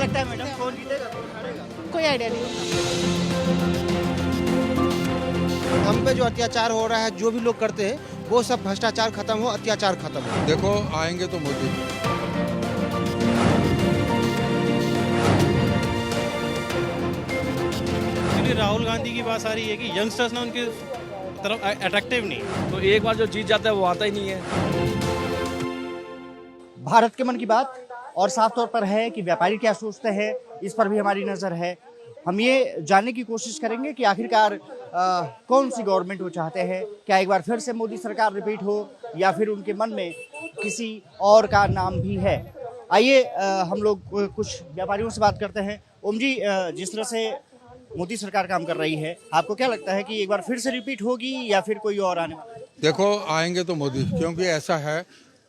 लगता है मैडम कौन जीतेगा कौन हारेगा? कोई आइडिया नहीं। हम पे जो अत्याचार हो रहा है जो भी लोग करते हैं वो सब भ्रष्टाचार खत्म हो, अत्याचार खत्म हो। देखो आएंगे तो मोदी। एक्चुअली राहुल गांधी की बात आ रही है कि यंगस्टर्स ना उनके तरफ अट्रैक्टिव नहीं है। तो एक बार जो जीत जाता है वो आता ही नहीं है। भारत के मन की बात और साफ तौर पर है कि व्यापारी क्या सोचते हैं, इस पर भी हमारी नज़र है। हम ये जानने की कोशिश करेंगे कि आखिरकार कौन सी गवर्नमेंट वो चाहते हैं। क्या एक बार फिर से मोदी सरकार रिपीट हो या फिर उनके मन में किसी और का नाम भी है। आइए हम लोग कुछ व्यापारियों से बात करते हैं। ओम जी, जिस तरह से मोदी सरकार काम कर रही है, आपको क्या लगता है कि एक बार फिर से रिपीट होगी या फिर कोई और आने वाला है? देखो आएंगे तो मोदी, क्योंकि ऐसा है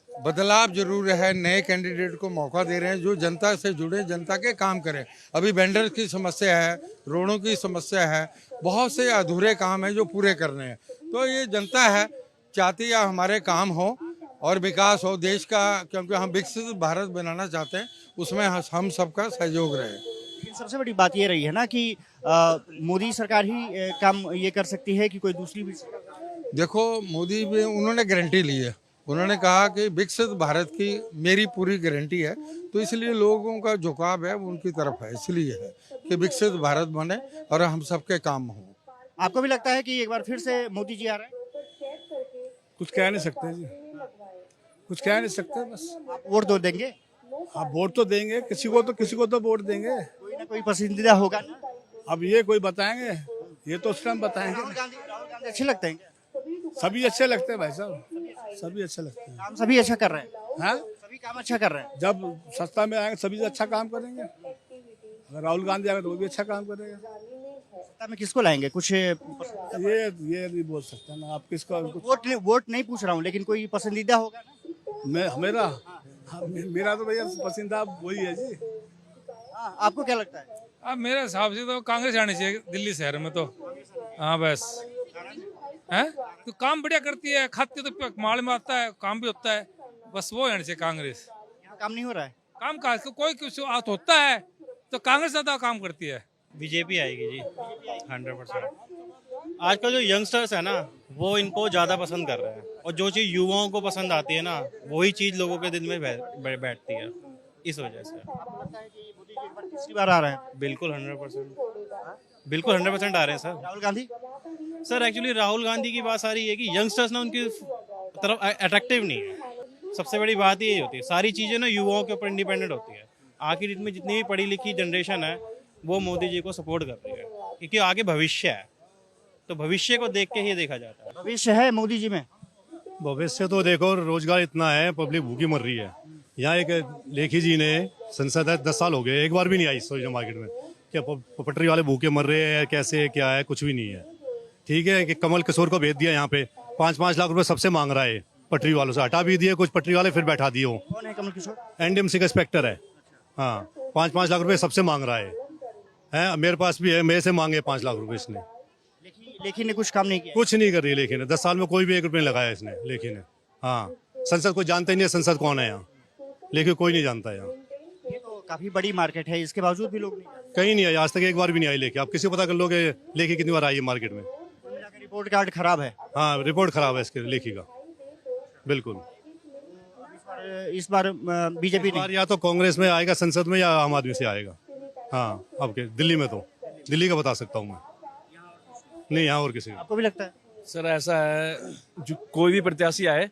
बदलाव जरूर है। नए कैंडिडेट को मौका दे रहे हैं जो जनता से जुड़े, जनता के काम करें। अभी वेंडर की समस्या है, रोडों की समस्या है, बहुत से अधूरे काम है जो पूरे करने हैं। तो ये जनता है चाहती है हमारे काम हो और विकास हो देश का, क्योंकि हम विकसित भारत बनाना चाहते हैं, उसमें हम सबका सहयोग रहे। लेकिन सबसे बड़ी बात ये रही है ना कि मोदी सरकार ही काम ये कर सकती है कि कोई दूसरी भी। देखो मोदी भी उन्होंने गारंटी ली है, उन्होंने कहा कि विकसित भारत की मेरी पूरी गारंटी है। तो इसलिए लोगों का झुकाव है वो उनकी तरफ है, इसलिए है कि विकसित भारत बने और हम सबके काम हो। आपको भी लगता है कि एक बार फिर से मोदी जी आ रहे हैं? कुछ कह नहीं सकते जी, कुछ कह नहीं सकते बस। आप वोट दो देंगे? आप वोट तो देंगे, किसी को तो वोट देंगे। कोई ना कोई पसंदीदा होगा ना। अब ये कोई बताएंगे, ये तो उस टाइम बताएंगे। राहुल गांधी अच्छे लगते हैं क्या? सभी अच्छे लगते हैं भाई साहब, सभी अच्छे लगते हैं। काम सभी अच्छा कर रहे हैं। हाँ, सभी काम अच्छा कर रहे हैं। जब सत्ता में आएंगे सभी अच्छा काम करेंगे। अगर राहुल गांधी आएगा तो वो भी अच्छा काम करेगा। सत्ता में किसको लाएंगे? कुछ ये नहीं बोल सकते ना आप किसको। वोट नहीं पूछ रहा हूँ, लेकिन कोई पसंदीदा होगा ना। मेरा तो भैया पसंदीदा वही है जी। हाँ, आपको क्या लगता है? अब मेरे हिसाब से तो कांग्रेस आनी चाहिए दिल्ली शहर में तो। हाँ बस है तो काम बढ़िया करती है, खाती तो माल में आता है, काम भी होता है, बस वो आनी चाहिए कांग्रेस। यहाँ काम नहीं हो रहा है। काम का कोई कुछ होता है तो कांग्रेस ज्यादा काम करती है। बीजेपी आएगी जी 100%। आजकल जो यंगस्टर्स है ना वो इनको ज़्यादा पसंद कर रहे हैं, और जो चीज़ युवाओं को पसंद आती है ना वही चीज़ लोगों के दिल में बैठती है। इस वजह से आपको लगता है कि मोदी जी एक बार तीसरी बार आ रहे हैं? बिल्कुल 100%, बिल्कुल 100% आ रहे हैं sir. Rahul Gandhi? Sir actually Rahul Gandhi की बात आ रही है कि यंगस्टर्स ना उनकी तरफ अट्रैक्टिव नहीं है। सबसे बड़ी बात यही होती है, सारी चीज़ें ना युवाओं के ऊपर इंडिपेंडेंट होती है। आखिर इसमें जितनी भी पढ़ी लिखी जनरेशन है वो मोदी जी को सपोर्ट कर रही है, क्योंकि आगे भविष्य है, तो भविष्य को देख के ही देखा जाता है। भविष्य है मोदी जी में? भविष्य तो देखो, रोजगार इतना है, पब्लिक भूखी मर रही है। यहाँ एक लेखी जी ने संसद है 10 साल हो गए, एक बार भी नहीं आई सोशल मार्केट में। क्या पटरी वाले भूखे मर रहे हैं, कैसे क्या है, कुछ भी नहीं है। ठीक है कि कमल किशोर को भेज दिया यहाँ पे, 5-5 लाख रुपए सबसे मांग रहा है। पटरी वालों से हटा भी दिए, कुछ पटरी वाले फिर बैठा दिए। वो कौन है कमल किशोर? एनडीएमसी का इंस्पेक्टर है। हाँ, 5-5 लाख रुपए सबसे मांग रहा है। मेरे पास भी है, मेरे से मांगे 5 लाख रुपए इसने। लेकिन ने कुछ काम नहीं किया? कुछ नहीं कर रही लेकिन 10 साल में कोई भी 1 रुपये नहीं लगाया इसने। लेकिन हाँ, संसद को जानते ही नहीं है, संसद कौन है यहाँ, लेकिन कोई नहीं जानता यहाँ। ये तो काफी बड़ी मार्केट है, इसके बावजूद भी लोग नहीं। कहीं नहीं आई आज तक, एक बार भी नहीं आई लेके। आप किसी को पता कर लो कि लेके कितनी बार आई है मार्केट में। रिपोर्ट कार्ड खराब है। हाँ, रिपोर्ट खराब है इसके लेखी का, बिल्कुल। इस बार बीजेपी या तो कांग्रेस में आएगा संसद में, या आम आदमी से आएगा। हाँ, आपके दिल्ली में तो दिल्ली का बता सकता हूँ मैं, नहीं यहाँ और किसी का। आपको भी लगता है? सर ऐसा है, जो कोई भी प्रत्याशी आए,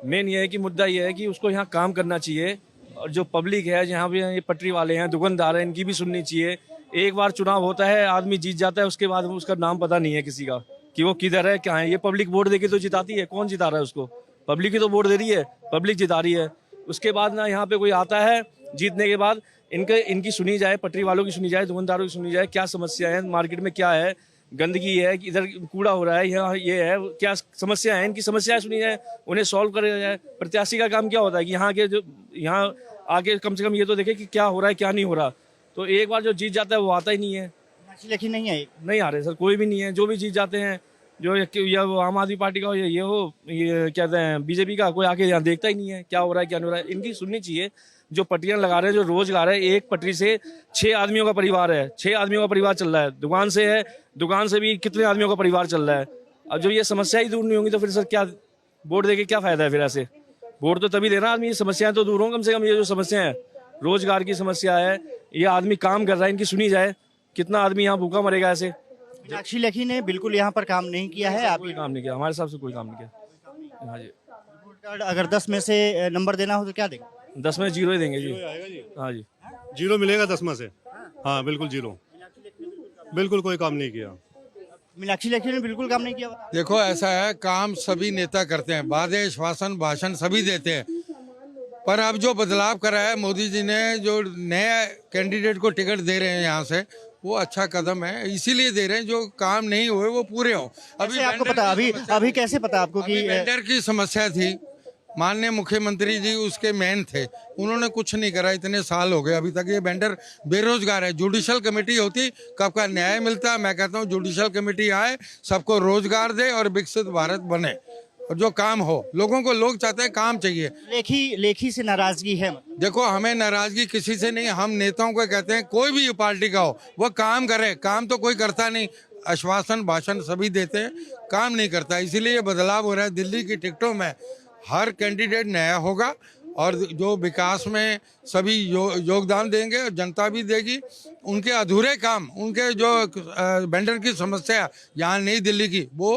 मेन ये है कि मुद्दा ये है कि उसको यहाँ काम करना चाहिए। और जो पब्लिक है, जहाँ भी ये पटरी वाले हैं, दुकानदार हैं, इनकी भी सुननी चाहिए। एक बार चुनाव होता है, आदमी जीत जाता है, उसके बाद उसका नाम पता नहीं है किसी का कि वो किधर है, क्या है। ये पब्लिक वोट देके तो जिताती है, कौन जिता रहा है उसको? पब्लिक ही तो वोट दे रही है, पब्लिक जिता रही है। उसके बाद ना यहाँ पे कोई आता है, जीतने के बाद इनकी सुनी जाए, पटरी वालों की सुनी जाए, दुकानदारों की सुनी जाए, क्या समस्या है मार्केट में, क्या है, गंदगी है, इधर कूड़ा हो रहा है, यहाँ ये है, क्या समस्या है, इनकी समस्याएं सुनी जाए, उन्हें सॉल्व करा जाए। प्रत्याशी का काम क्या होता है कि यहाँ आगे कम से कम ये तो देखे कि क्या हो रहा है, क्या नहीं हो रहा। तो एक बार जो जीत जाता है वो आता ही नहीं है। लेकिन नहीं है, नहीं आ रहे सर, कोई भी नहीं है। जो भी जीत जाते हैं जो ये वो आम आदमी पार्टी का हो या ये हो, ये कहते हैं बीजेपी का, कोई आके यहाँ देखता ही नहीं है क्या हो रहा है क्या नहीं हो रहा है। इनकी सुननी चाहिए। जो पटरियां लगा रहे हैं, जो रोजगार है, एक पटरी से 6 आदमियों का परिवार है, 6 आदमियों का परिवार चल रहा है। दुकान से है, दुकान से भी कितने आदमियों का परिवार चल रहा है। अब जब ये समस्या ही दूर नहीं होंगी तो फिर सर क्या वोट देके क्या फायदा है फिर ऐसे? वोट तो तभी देना आदमी, ये समस्याएं तो दूर हों कम से कम। ये जो समस्या है, रोजगार की समस्या है, ये आदमी काम कर रहा है, इनकी सुनी जाए। कितना आदमी यहाँ भूखा मरेगा ऐसे? मीनाक्षी लेखी ने बिल्कुल यहाँ पर काम नहीं किया है। आप कोई काम नहीं किया, हमारे हिसाब से कोई काम नहीं किया। हाँ जी, रिपोर्ट कार्ड अगर 10 में से नंबर देना हो तो क्या देंगे? 10 में 0 ही देंगे जी। हाँ जी, 0 मिलेगा 10 में से। हाँ बिल्कुल 0, बिल्कुल कोई काम नहीं किया। मीनाक्षी लेखी ने बिल्कुल काम नहीं किया। देखो ऐसा है, काम सभी नेता करते हैं, वादे आश्वासन भाषण सभी देते हैं, पर अब जो बदलाव करा है मोदी जी ने, जो नए कैंडिडेट को टिकट दे रहे हैं यहाँ से, वो अच्छा कदम है। इसीलिए दे रहे हैं, जो काम नहीं हुए वो पूरे हो। अभी आपको पता, अभी कैसे पता आपको कि वेंडर की समस्या थी, माननीय मुख्यमंत्री जी उसके मेन थे, उन्होंने कुछ नहीं करा। इतने साल हो गए अभी तक ये वेंडर बेरोजगार है। जुडिशल कमेटी होती, कब का न्याय मिलता। मैं कहता हूँ जुडिशल कमेटी आए, सबको रोजगार दे और विकसित भारत बने, और जो काम हो। लोगों को, लोग चाहते हैं काम चाहिए। लेखी से नाराजगी है? देखो हमें नाराजगी किसी से नहीं, हम नेताओं को कहते हैं कोई भी पार्टी का हो वो काम करे। काम तो कोई करता नहीं, आश्वासन भाषण सभी देते हैं, काम नहीं करता। इसीलिए ये बदलाव हो रहा है। दिल्ली की टिकटों में हर कैंडिडेट नया होगा और जो विकास में सभी योगदान देंगे और जनता भी देगी। उनके अधूरे काम, उनके जो वेंडर की समस्या यहाँ नई दिल्ली की, वो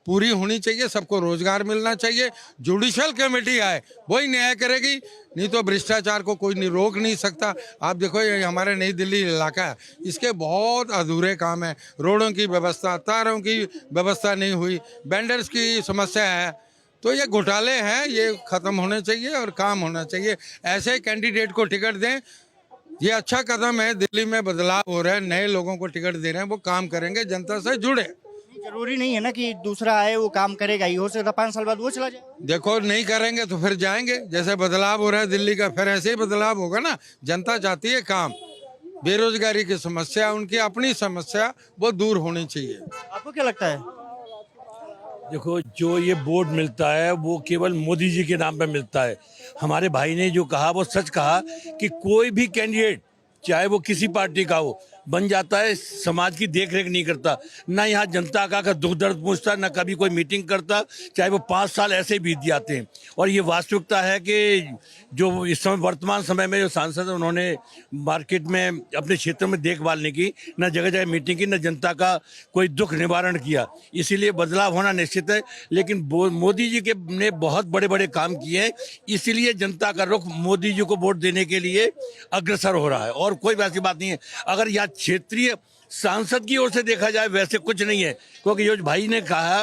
पूरी होनी चाहिए। सबको रोजगार मिलना चाहिए। जुडिशल कमेटी आए, वही न्याय करेगी, नहीं तो भ्रष्टाचार को कोई नहीं रोक नहीं सकता। आप देखो ये हमारे नई दिल्ली इलाका है, इसके बहुत अधूरे काम है। रोडों की व्यवस्था, तारों की व्यवस्था नहीं हुई, वेंडर्स की समस्या है, तो ये घोटाले हैं, ये खत्म होने चाहिए और काम होना चाहिए। ऐसे कैंडिडेट को टिकट दें, ये अच्छा कदम है। दिल्ली में बदलाव हो रहा है, नए लोगों को टिकट दे रहे हैं, वो काम करेंगे, जनता से जुड़े। जरूरी नहीं है ना कि दूसरा आए वो काम करेगा ही, हो सकता 5 साल बाद वो चला जाए। देखो नहीं करेंगे तो फिर जाएंगे। जैसे बदलाव हो रहा है दिल्ली का, फिर ऐसे ही बदलाव होगा ना। जनता चाहती है काम। बेरोजगारी की समस्या, उनकी अपनी समस्या, वो दूर होनी चाहिए। आपको क्या लगता है? देखो जो ये बोर्ड मिलता है वो केवल मोदी जी के नाम पे मिलता है। हमारे भाई ने जो कहा वो सच कहा कि कोई भी कैंडिडेट चाहे वो किसी पार्टी का हो बन जाता है, समाज की देख रेख नहीं करता, ना यहाँ जनता का दुख दर्द पूछता, ना कभी कोई मीटिंग करता, चाहे वो 5 साल ऐसे ही बीत जाते हैं। और ये वास्तविकता है कि जो इस समय वर्तमान समय में जो सांसद हैं उन्होंने मार्केट में अपने क्षेत्र में देखभाल नहीं की, ना जगह जगह मीटिंग की, ना जनता का कोई दुख निवारण किया। इसीलिए बदलाव होना निश्चित है। लेकिन मोदी जी के ने बहुत बड़े बड़े काम किए हैं, इसीलिए जनता का रुख मोदी जी को वोट देने के लिए अग्रसर हो रहा है, और कोई वैसी बात नहीं है। अगर यहाँ क्षेत्रीय सांसद की ओर से देखा जाए वैसे कुछ नहीं है, क्योंकि योज भाई ने कहा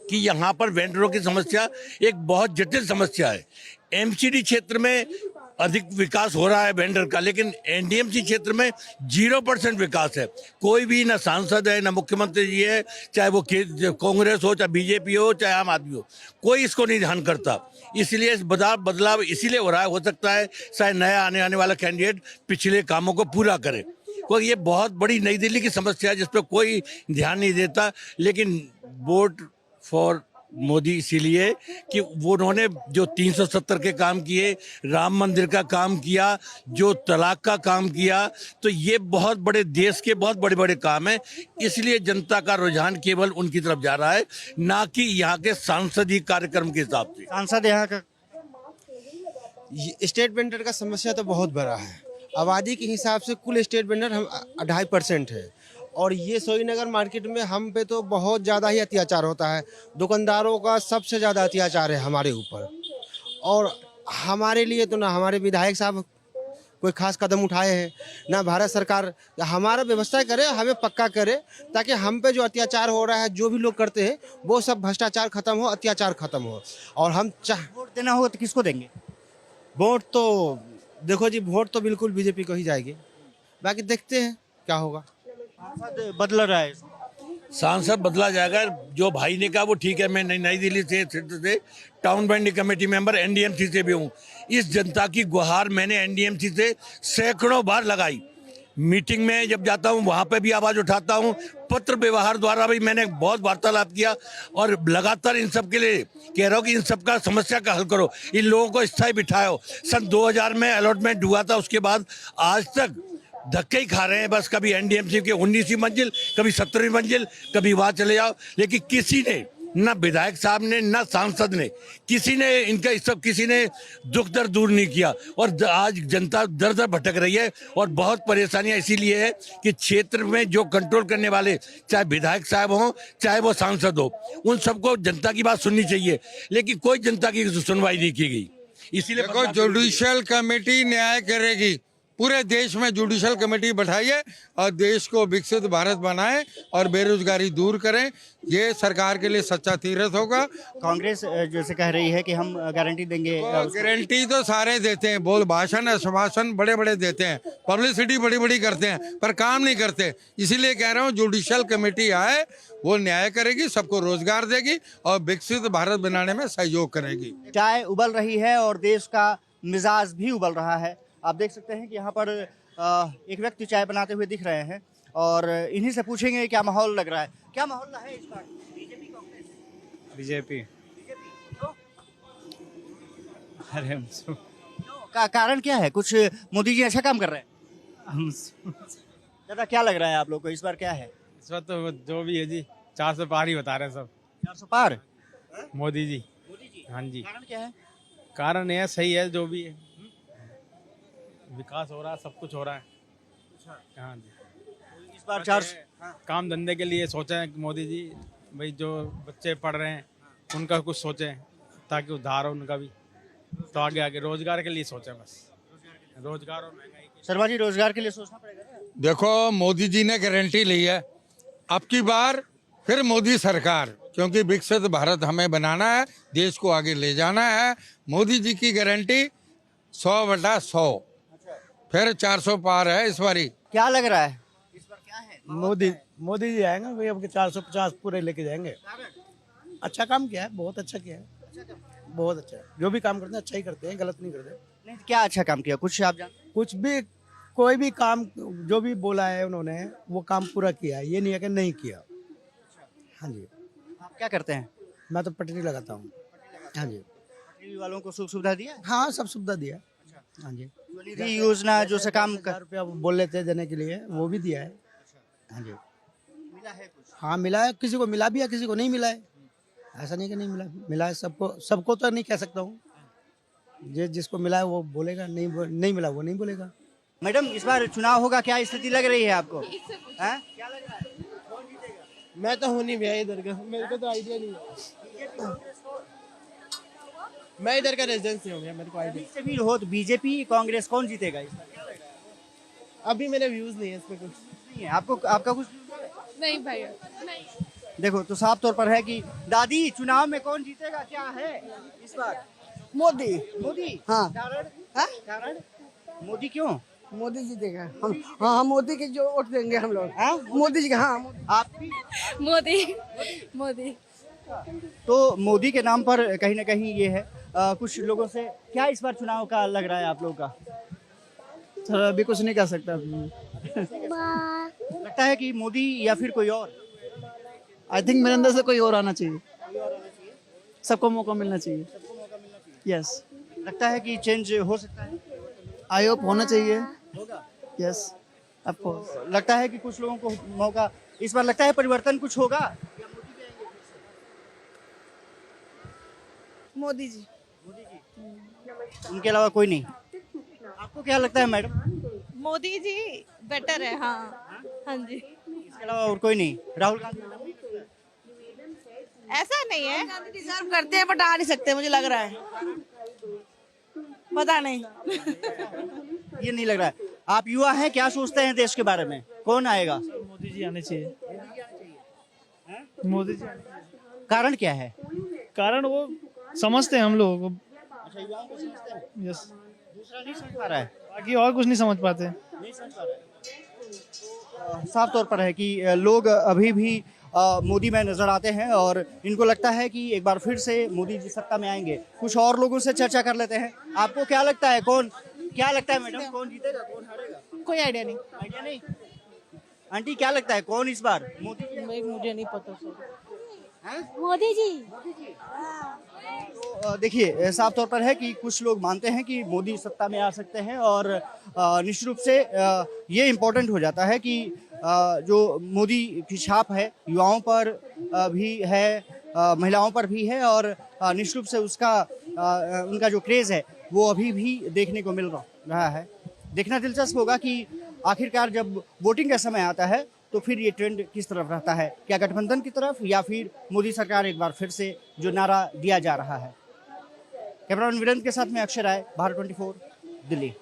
कि यहाँ पर वेंडरों की समस्या एक बहुत जटिल समस्या है। एमसीडी क्षेत्र में अधिक विकास हो रहा है वेंडर का, लेकिन एनडीएमसी क्षेत्र में 0% विकास है। कोई भी ना सांसद है, ना मुख्यमंत्री जी है, चाहे वो कांग्रेस हो, चाहे बीजेपी हो, चाहे आम आदमी हो, कोई इसको नहीं ध्यान करता। इसलिए इस बदलाव इसीलिए हो रहा है। हो सकता है शायद नया आने वाला कैंडिडेट पिछले कामों को पूरा करे। क्योंकि ये बहुत बड़ी नई दिल्ली की समस्या है जिस पर कोई ध्यान नहीं देता। लेकिन वोट फॉर मोदी इसीलिए कि वो उन्होंने जो 370 के काम किए, राम मंदिर का काम किया, जो तलाक का काम किया, तो ये बहुत बड़े देश के बहुत बड़े बड़े काम हैं। इसलिए जनता का रुझान केवल उनकी तरफ जा रहा है, ना कि यहाँ के सांसदीय कार्यक्रम के हिसाब से। सांसद यहाँ का स्टेट वेंडर का समस्या तो बहुत बड़ा है। आबादी के हिसाब से कुल स्टेट वेंडर हम 2.5% है, और ये सोईनगर मार्केट में हम पे तो बहुत ज़्यादा ही अत्याचार होता है। दुकानदारों का सबसे ज़्यादा अत्याचार है हमारे ऊपर, और हमारे लिए तो ना हमारे विधायक साहब कोई खास कदम उठाए हैं, ना भारत सरकार हमारा व्यवस्था करे, हमें पक्का करे, ताकि हम पे जो अत्याचार हो रहा है, जो भी लोग करते हैं, वो सब भ्रष्टाचार खत्म हो, अत्याचार खत्म हो। और हम वोट देना होगा तो किसको देंगे? वोट तो देखो जी, वोट तो बिल्कुल बीजेपी को ही जाएगी, बाकी देखते हैं क्या होगा। सांसद बदल रहा है। सांसद बदला जाएगा। जो भाई ने कहा वो ठीक है। मैं नई दिल्ली से town vending committee member NDMC से भी हूँ। इस जनता की गुहार मैंने एनडीएमसी से सैकड़ों बार लगाई, मीटिंग में जब जाता हूँ वहाँ पे भी आवाज़ उठाता हूँ, पत्र व्यवहार द्वारा भी मैंने बहुत वार्तालाप किया और लगातार इन सब के लिए कह रहा हूँ कि इन सब का समस्या का हल करो, इन लोगों को स्थायी बिठाओ। सन 2000 में अलॉटमेंट हुआ था, उसके बाद आज तक धक्के ही खा रहे हैं बस। कभी एनडीएमसी के 19वीं मंजिल, कभी 17वीं मंजिल, कभी वहाँ चले जाओ, लेकिन किसी ने, ना विधायक साहब ने, ना सांसद ने, किसी ने इनका इस सब किसी ने दुख दर्द दूर नहीं किया। और आज जनता दर दर भटक रही है और बहुत परेशानियां इसीलिए है कि क्षेत्र में जो कंट्रोल करने वाले, चाहे विधायक साहब हों चाहे वो सांसद हो, उन सबको जनता की बात सुननी चाहिए, लेकिन कोई जनता की सुनवाई नहीं की गई। इसीलिए देखो, जुडिशियल कमेटी न्याय करेगी। पूरे देश में जुडिशियल कमेटी बैठाइए और देश को विकसित भारत बनाएं और बेरोजगारी दूर करें। ये सरकार के लिए सच्चा तीर्थ होगा। कांग्रेस जैसे कह रही है कि हम गारंटी देंगे। गारंटी तो सारे देते हैं, बोल भाषण आश्वासन बड़े बड़े देते हैं, पब्लिसिटी बड़ी बड़ी करते हैं, पर काम नहीं करते। इसीलिए कह रहा हूँ जुडिशियल कमेटी आए, वो न्याय करेगी, सबको रोजगार देगी और विकसित भारत बनाने में सहयोग करेगी। चाय उबल रही है और देश का मिजाज भी उबल रहा है। आप देख सकते हैं कि यहाँ पर एक व्यक्ति चाय बनाते हुए दिख रहे हैं और इन्हीं से पूछेंगे क्या माहौल लग रहा है, क्या माहौल है इस बार। बीजेपी कांग्रेस? बीजेपी। अरे कारण क्या है? कुछ मोदी जी अच्छा काम कर रहे हैं? दादा क्या लग रहा है आप लोग को इस बार क्या है? इस बार तो जो भी है जी 400 पार ही बता रहे हैं सब। 400 पार मोदी जी। हाँ जी। कारण क्या है? कारण यह सही है, जो भी है विकास हो रहा है, सब कुछ हो रहा है। हाँ जी। इस बार 4 काम धंधे के लिए सोचे हैं मोदी जी, भाई जो बच्चे पढ़ रहे हैं उनका कुछ सोचें ताकि उद्धार हो उनका भी, तो आगे आगे रोजगार के लिए सोचें बस। रोजगार और महंगाई के। शर्मा जी रोजगार के लिए सोचना पड़ेगा ना? देखो, मोदी जी ने गारंटी ली है, अब की बार फिर मोदी सरकार, क्योंकि विकसित भारत हमें बनाना है, देश को आगे ले जाना है। मोदी जी की गारंटी 100/100, फिर 400 पार है इस बारी। क्या लग रहा है इस बार क्या है? मोदी जी आएंगे भाई, अब 450 पूरे लेके जाएंगे। अच्छा काम किया है, बहुत अच्छा किया है, बहुत अच्छा है। जो भी काम करते हैं अच्छा ही करते हैं, गलत नहीं करते। नहीं, क्या अच्छा काम किया? कुछ आप जानते? कुछ भी, कोई भी काम जो भी बोला है उन्होंने वो काम पूरा किया है, ये नहीं है कि नहीं किया। हाँ जी। आप क्या करते हैं? मैं तो पटरी लगाता हूँ। हाँ जी। पटरी वालों को सुख सुविधा दिया है? हाँ, सब सुविधा दिया है। हाँ जी। स्वनिधि योजना जो से काम 1000 रुपया बोल लेते हैं देने के लिए, वो भी दिया है। हाँ जी। मिला है कुछ? हाँ मिला है, किसी को मिला भी है, किसी को नहीं मिला है। ऐसा नहीं कि नहीं मिला, मिला है सबको। सबको तो नहीं कह सकता हूँ, जिसको मिला है वो बोलेगा, नहीं मिला वो नहीं बोलेगा। मैडम इस बार चुनाव होगा, क्या स्थिति लग रही है आपको? हैं? क्या लग रहा है? कौन जीतेगा? मैं तो हूँ नहीं भैया इधर का, मेरे को तो आइडिया नहीं है। मैं इधर का रेजिडेंस नहीं हूँ भैया, मेरे को आइडिया से भी हो तो बीजेपी कांग्रेस कौन जीतेगा इस बार? क्या लग रहा है? अभी मेरे व्यूज नहीं है इस पे कुछ। नहीं है आपको, आपका कुछ नहीं भैया नहीं। देखो तो साफ तौर पर है कि दादी चुनाव में कौन जीतेगा क्या है इस बार? मोदी। मोदी। हाँ। कारण? कारण मोदी क्यों? मोदी जीतेगा हम। हाँ, मोदी के जो वोट देंगे हम लोग। हाँ, मोदी जी का। हाँ, आप भी? मोदी। तो मोदी के नाम पर कहीं ना कहीं ये है। कुछ लोगों से क्या इस बार चुनाव का लग रहा है आप लोगों का? सर अभी कुछ नहीं कह सकता। लगता है कि मोदी या फिर कोई और? आई थिंक मेरे अंदर से कोई और आना चाहिए, सबको मौका मिलना चाहिए। यस। लगता है कि चेंज हो सकता है? आई होप होना चाहिए। होगा। Yes of course. लगता है कि कुछ लोगों को मौका इस बार लगता है परिवर्तन कुछ होगा? मोदी जी। उनके अलावा कोई नहीं? आपको क्या लगता है मैडम? मोदी जी बेटर है। हाँ हाँ जी। इसके अलावा और कोई नहीं? राहुल गांधी? ऐसा नहीं है, गांधी डिजर्व करते हैं बट आ नहीं सकते, मुझे लग रहा है। पता नहीं। ये नहीं लग रहा है। आप युवा हैं, क्या सोचते हैं देश के बारे में, कौन आएगा? मोदी जी आने चाहिए। मोदी जी। कारण क्या है? कारण वो समझते हैं हम लोगों को। यस। दूसरा नहीं समझ पा रहा है, बाकी और कुछ नहीं समझ पाते। नहीं समझ पा रहा है। साफ तौर पर है कि लोग अभी भी मोदी में नजर आते हैं और इनको लगता है कि एक बार फिर से मोदी जी सत्ता में आएंगे। कुछ और लोगों से चर्चा कर लेते हैं। आपको क्या लगता है कौन क्या लगता है मैडम, कौन जीतेगा कौन हारेगा? कोई आइडिया नहीं, आइडिया नहीं। आंटी क्या लगता है कौन इस बार मोदी जी? मुझे नहीं पता सर। मोदी जी। तो देखिए साफ तौर पर है कि कुछ लोग मानते हैं कि मोदी सत्ता में आ सकते हैं और निश्चित रूप से ये इम्पोर्टेंट हो जाता है कि जो मोदी की छाप है युवाओं पर भी है, महिलाओं पर भी है और निश्चित रूप से उसका उनका जो क्रेज़ है वो अभी भी देखने को मिल रहा है। देखना दिलचस्प होगा कि आखिरकार जब वोटिंग का समय आता है तो फिर ये ट्रेंड किस तरफ रहता है, क्या गठबंधन की तरफ या फिर मोदी सरकार एक बार फिर से जो नारा दिया जा रहा है। कैमरामैन वीरेंद्र के साथ में अक्षय राय, भारत 24, दिल्ली।